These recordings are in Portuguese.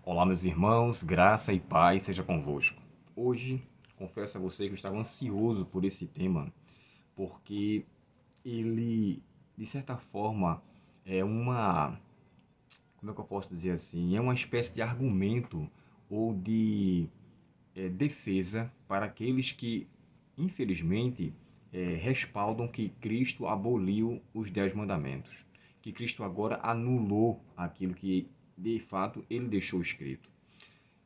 Olá, meus irmãos, graça e paz seja convosco. Hoje, confesso a você que eu estava ansioso por esse tema, porque ele, de certa forma, é como é que eu posso dizer assim? É uma espécie de argumento ou de defesa para aqueles que, infelizmente, respaldam que Cristo aboliu os 10 mandamentos, que Cristo agora anulou aquilo que, de fato, ele deixou escrito.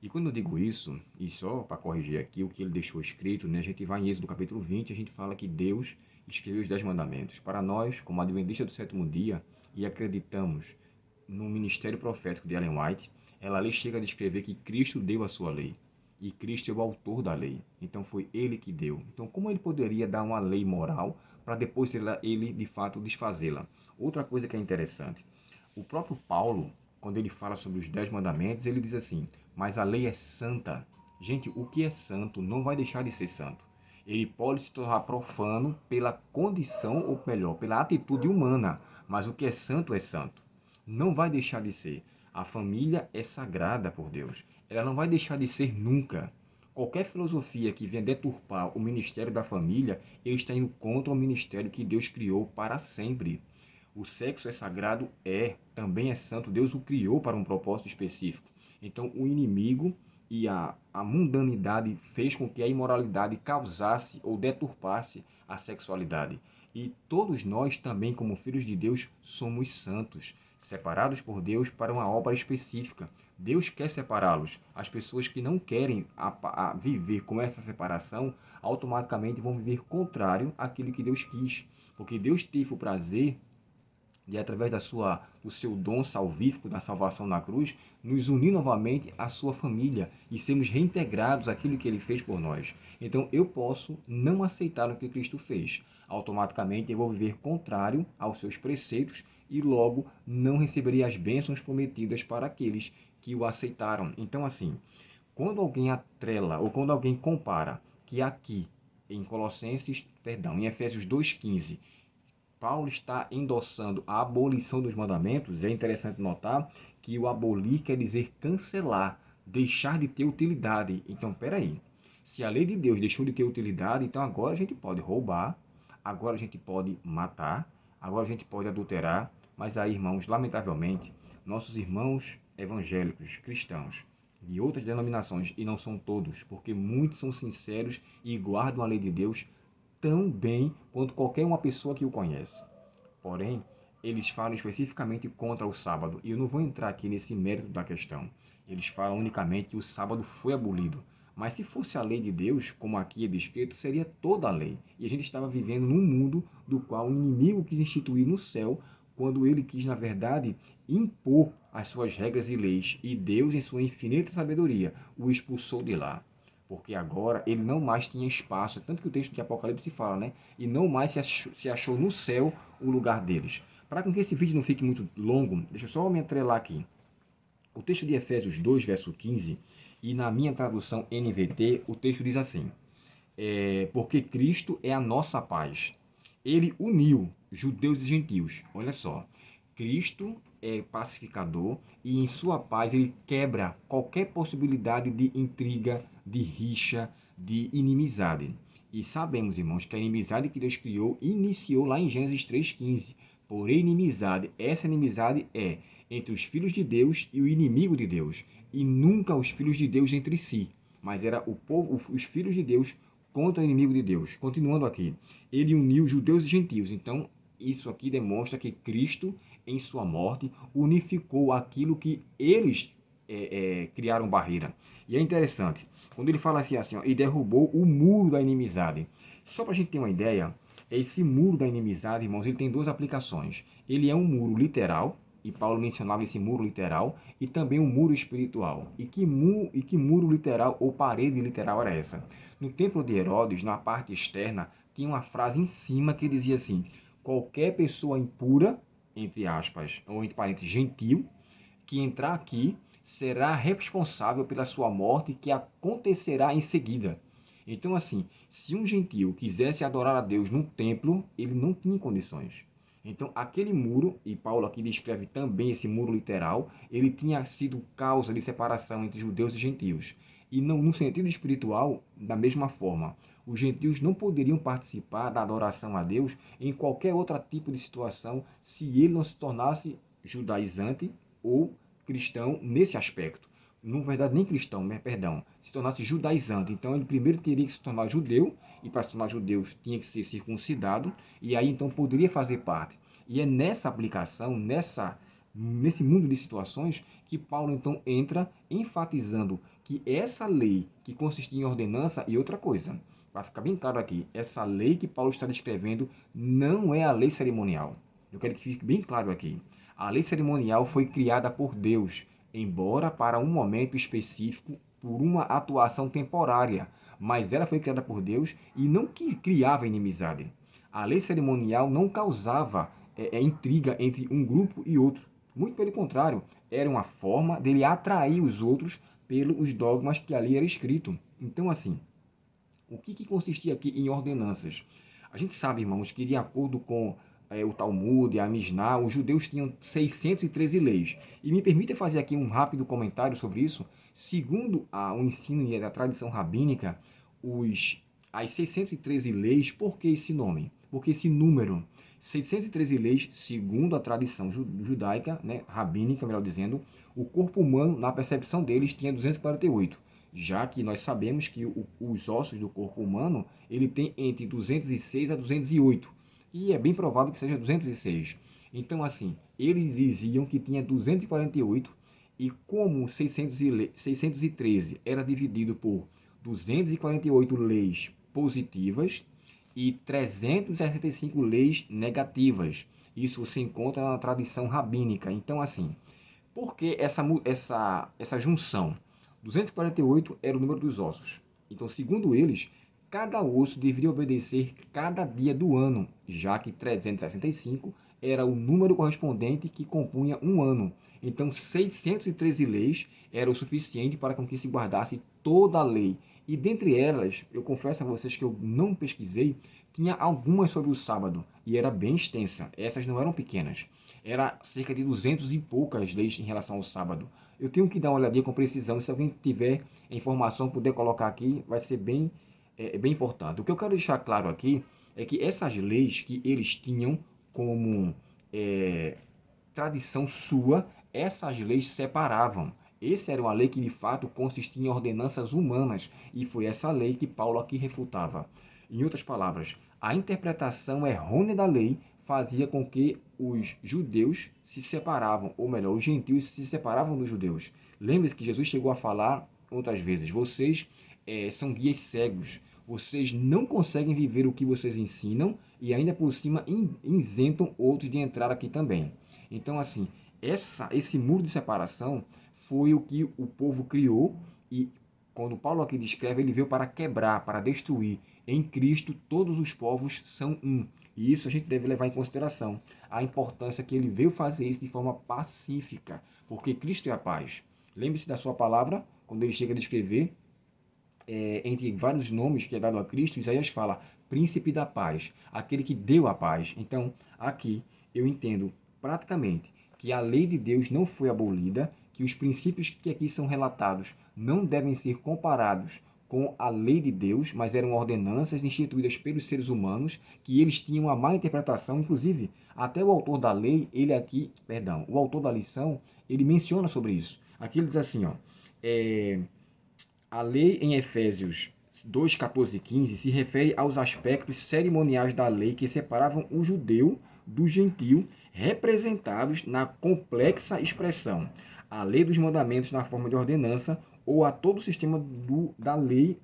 E quando eu digo isso, e só para corrigir aqui o que ele deixou escrito, né, a gente vai em Êxodo capítulo 20, a gente fala que Deus escreveu os 10 mandamentos. Para nós, como adventistas do sétimo dia, e acreditamos no ministério profético de Ellen White, ela ali chega a descrever que Cristo deu a sua lei. E Cristo é o autor da lei. Então foi ele que deu. Então como ele poderia dar uma lei moral para depois ele de fato desfazê-la? Outra coisa que é interessante, o próprio Paulo, quando ele fala sobre os 10 mandamentos, ele diz assim: mas a lei é santa. Gente, o que é santo não vai deixar de ser santo. Ele pode se tornar profano pela condição, ou melhor, pela atitude humana, mas o que é santo é santo. Não vai deixar de ser. A família é sagrada por Deus. Ela não vai deixar de ser nunca. Qualquer filosofia que venha deturpar o ministério da família, ele está indo contra o ministério que Deus criou para sempre. O sexo é sagrado? Também é santo. Deus o criou para um propósito específico. Então, o inimigo e a mundanidade fez com que a imoralidade causasse ou deturpasse a sexualidade. E todos nós também, como filhos de Deus, somos santos, separados por Deus para uma obra específica. Deus quer separá-los. As pessoas que não querem viver com essa separação, automaticamente vão viver contrário àquilo que Deus quis. Porque Deus teve o prazer de, através do seu dom salvífico da salvação na cruz, nos unir novamente à sua família e sermos reintegrados àquilo que ele fez por nós. Então eu posso não aceitar o que Cristo fez. Automaticamente eu vou viver contrário aos seus preceitos e logo não receberei as bênçãos prometidas para aqueles que o aceitaram. Então assim, quando alguém atrela ou quando alguém compara que aqui em Efésios 2,15, Paulo está endossando a abolição dos mandamentos, é interessante notar que o abolir quer dizer cancelar, deixar de ter utilidade. Então, peraí, se a lei de Deus deixou de ter utilidade, então agora a gente pode roubar, agora a gente pode matar, agora a gente pode adulterar, mas aí, irmãos, lamentavelmente, nossos irmãos evangélicos, cristãos, de outras denominações, e não são todos, porque muitos são sinceros e guardam a lei de Deus tão bem quanto qualquer uma pessoa que o conhece. Porém, eles falam especificamente contra o sábado, e eu não vou entrar aqui nesse mérito da questão. Eles falam unicamente que o sábado foi abolido. Mas se fosse a lei de Deus, como aqui é descrito, seria toda a lei. E a gente estava vivendo num mundo do qual o inimigo quis instituir no céu, quando ele quis, na verdade, impor as suas regras e leis. E Deus, em sua infinita sabedoria, o expulsou de lá, porque agora ele não mais tinha espaço, tanto que o texto de Apocalipse fala, né? E não mais se achou no céu o lugar deles. Para que esse vídeo não fique muito longo, deixa eu só me atrelar aqui. O texto de Efésios 2, verso 15, e na minha tradução NVT, o texto diz assim: porque Cristo é a nossa paz. Ele uniu judeus e gentios. Olha só, Cristo é pacificador e em sua paz ele quebra qualquer possibilidade de intriga, de rixa, de inimizade. E sabemos, irmãos, que a inimizade que Deus criou iniciou lá em Gênesis 3,15. Porém, inimizade, essa inimizade é entre os filhos de Deus e o inimigo de Deus, e nunca os filhos de Deus entre si, mas era o povo, os filhos de Deus contra o inimigo de Deus. Continuando aqui, ele uniu judeus e gentios. Então, isso aqui demonstra que Cristo, em sua morte, unificou aquilo que eles criaram barreira. E é interessante, quando ele fala assim, ó, e derrubou o muro da inimizade. Só para a gente ter uma ideia, esse muro da inimizade, irmãos, ele tem duas aplicações. Ele é um muro literal, e Paulo mencionava esse muro literal, e também um muro espiritual. E que muro literal ou parede literal era essa? No templo de Herodes, na parte externa, tinha uma frase em cima que dizia assim: qualquer pessoa impura, entre aspas, ou entre parênteses, gentil, que entrar aqui será responsável pela sua morte que acontecerá em seguida. Então, assim, se um gentil quisesse adorar a Deus num templo, ele não tinha condições. Então, aquele muro, e Paulo aqui descreve também esse muro literal, ele tinha sido causa de separação entre judeus e gentios. E não, no sentido espiritual, da mesma forma, os gentios não poderiam participar da adoração a Deus em qualquer outro tipo de situação se ele não se tornasse judaizante ou cristão nesse aspecto. Na verdade, nem cristão, mas, perdão, se tornasse judaizante. Então, ele primeiro teria que se tornar judeu, e para se tornar judeu tinha que ser circuncidado, e aí então poderia fazer parte. E é nessa aplicação, nesse mundo de situações, que Paulo então entra enfatizando que essa lei que consistia em ordenança, e outra coisa, para ficar bem claro aqui, essa lei que Paulo está descrevendo não é a lei cerimonial. Eu quero que fique bem claro aqui. A lei cerimonial foi criada por Deus, embora para um momento específico, por uma atuação temporária, mas ela foi criada por Deus e não que criava inimizade. A lei cerimonial não causava intriga entre um grupo e outro. Muito pelo contrário, era uma forma dele atrair os outros pelos dogmas que ali era escrito. Então, assim, o que consistia aqui em ordenanças? A gente sabe, irmãos, que de acordo com o Talmud e a Mishnah, os judeus tinham 613 leis. E me permita fazer aqui um rápido comentário sobre isso. Segundo o ensino e a tradição rabínica, as 613 leis, por que esse nome? Por que esse número? 613 leis, segundo a tradição judaica, né, rabínica, melhor dizendo, o corpo humano, na percepção deles, tinha 248, já que nós sabemos que os ossos do corpo humano, ele tem entre 206 a 208, e é bem provável que seja 206. Então, assim, eles diziam que tinha 248, e como 613 era dividido por 248 leis positivas e 365 leis negativas. Isso se encontra na tradição rabínica. Então, assim, por que essa junção? 248 era o número dos ossos. Então, segundo eles, cada osso deveria obedecer cada dia do ano, já que 365 era o número correspondente que compunha um ano. Então, 613 leis era o suficiente para que se guardasse toda a lei. E dentre elas, eu confesso a vocês que eu não pesquisei, tinha algumas sobre o sábado, e era bem extensa. Essas não eram pequenas. Era cerca de 200 e poucas leis em relação ao sábado. Eu tenho que dar uma olhadinha com precisão, se alguém tiver informação, puder colocar aqui, vai ser bem importante. O que eu quero deixar claro aqui é que essas leis que eles tinham como tradição sua, essas leis separavam. Essa era uma lei que de fato consistia em ordenanças humanas, e foi essa lei que Paulo aqui refutava. Em outras palavras, a interpretação errônea da lei fazia com que os judeus se separavam, ou melhor, os gentios se separavam dos judeus. Lembre-se que Jesus chegou a falar outras vezes: vocês são guias cegos, vocês não conseguem viver o que vocês ensinam e ainda por cima isentam outros de entrar aqui também. Então, assim, esse muro de separação foi o que o povo criou, e quando Paulo aqui descreve, ele veio para quebrar, para destruir. Em Cristo, todos os povos são um. E isso a gente deve levar em consideração. A importância que ele veio fazer isso de forma pacífica, porque Cristo é a paz. Lembre-se da sua palavra, quando ele chega a descrever, entre vários nomes que é dado a Cristo, Isaías fala, príncipe da paz, aquele que deu a paz. Então, aqui eu entendo praticamente que a lei de Deus não foi abolida, que os princípios que aqui são relatados não devem ser comparados com a lei de Deus, mas eram ordenanças instituídas pelos seres humanos, que eles tinham uma má interpretação, inclusive até o autor da lei, o autor da lição, ele menciona sobre isso. Aqui ele diz assim, a lei em Efésios 2, 14 e 15 se refere aos aspectos cerimoniais da lei que separavam o judeu do gentio, representados na complexa expressão a lei dos mandamentos na forma de ordenança, ou a todo o sistema da lei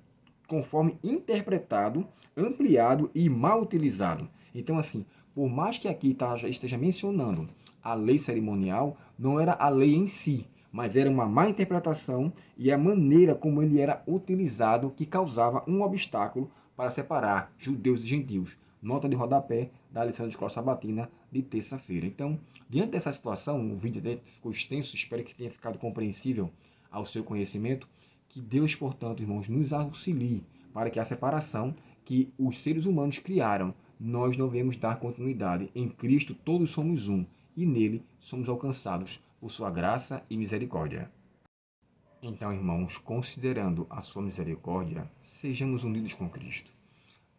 conforme interpretado, ampliado e mal utilizado. Então, assim, por mais que aqui esteja mencionando a lei cerimonial, não era a lei em si, mas era uma má interpretação e a maneira como ele era utilizado que causava um obstáculo para separar judeus e gentios. Nota de rodapé da lição de escola sabatina de terça-feira. Então, diante dessa situação, o vídeo ficou extenso, espero que tenha ficado compreensível ao seu conhecimento. Que Deus, portanto, irmãos, nos auxilie para que a separação que os seres humanos criaram nós não devemos dar continuidade. Em Cristo todos somos um e nele somos alcançados por sua graça e misericórdia. Então, irmãos, considerando a sua misericórdia, sejamos unidos com Cristo.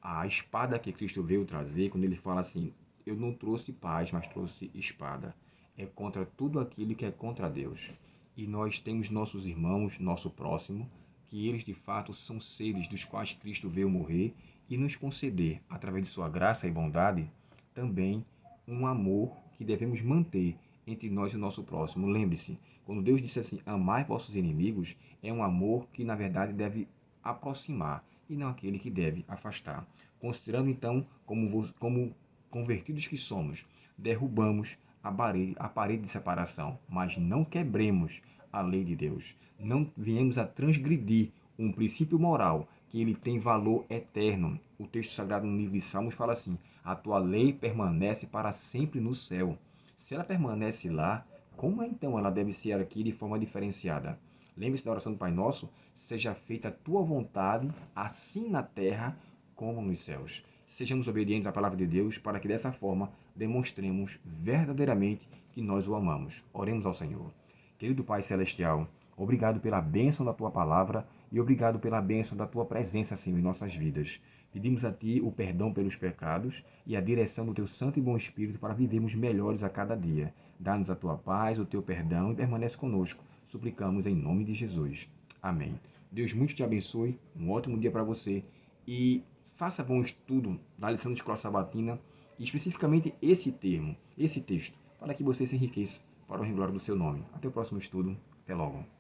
A espada que Cristo veio trazer, quando ele fala assim, eu não trouxe paz, mas trouxe espada, é contra tudo aquilo que é contra Deus. E nós temos nossos irmãos, nosso próximo, que eles de fato são seres dos quais Cristo veio morrer e nos conceder, através de sua graça e bondade, também um amor que devemos manter entre nós e o nosso próximo. Lembre-se, quando Deus disse assim, amai vossos inimigos, é um amor que na verdade deve aproximar e não aquele que deve afastar. Considerando então como convertidos que somos, derrubamos a parede de separação, mas não quebremos a lei de Deus. Não viemos a transgredir um princípio moral que ele tem valor eterno. O texto sagrado no livro de Salmos fala assim, a tua lei permanece para sempre no céu. Se ela permanece lá, como então ela deve ser aqui de forma diferenciada? Lembre-se da oração do Pai Nosso, seja feita a tua vontade, assim na terra como nos céus. Sejamos obedientes à palavra de Deus, para que dessa forma demonstremos verdadeiramente que nós o amamos. Oremos ao Senhor. Querido Pai Celestial, obrigado pela bênção da tua palavra e obrigado pela bênção da tua presença, Senhor, em nossas vidas. Pedimos a Ti o perdão pelos pecados e a direção do Teu Santo e Bom Espírito para vivermos melhores a cada dia. Dá-nos a Tua paz, o Teu perdão e permanece conosco. Suplicamos em nome de Jesus. Amém. Deus muito te abençoe, um ótimo dia para você e faça bom estudo da lição de escola sabatina e especificamente esse termo, esse texto, para que você se enriqueça para o glória do seu nome. Até o próximo estudo. Até logo.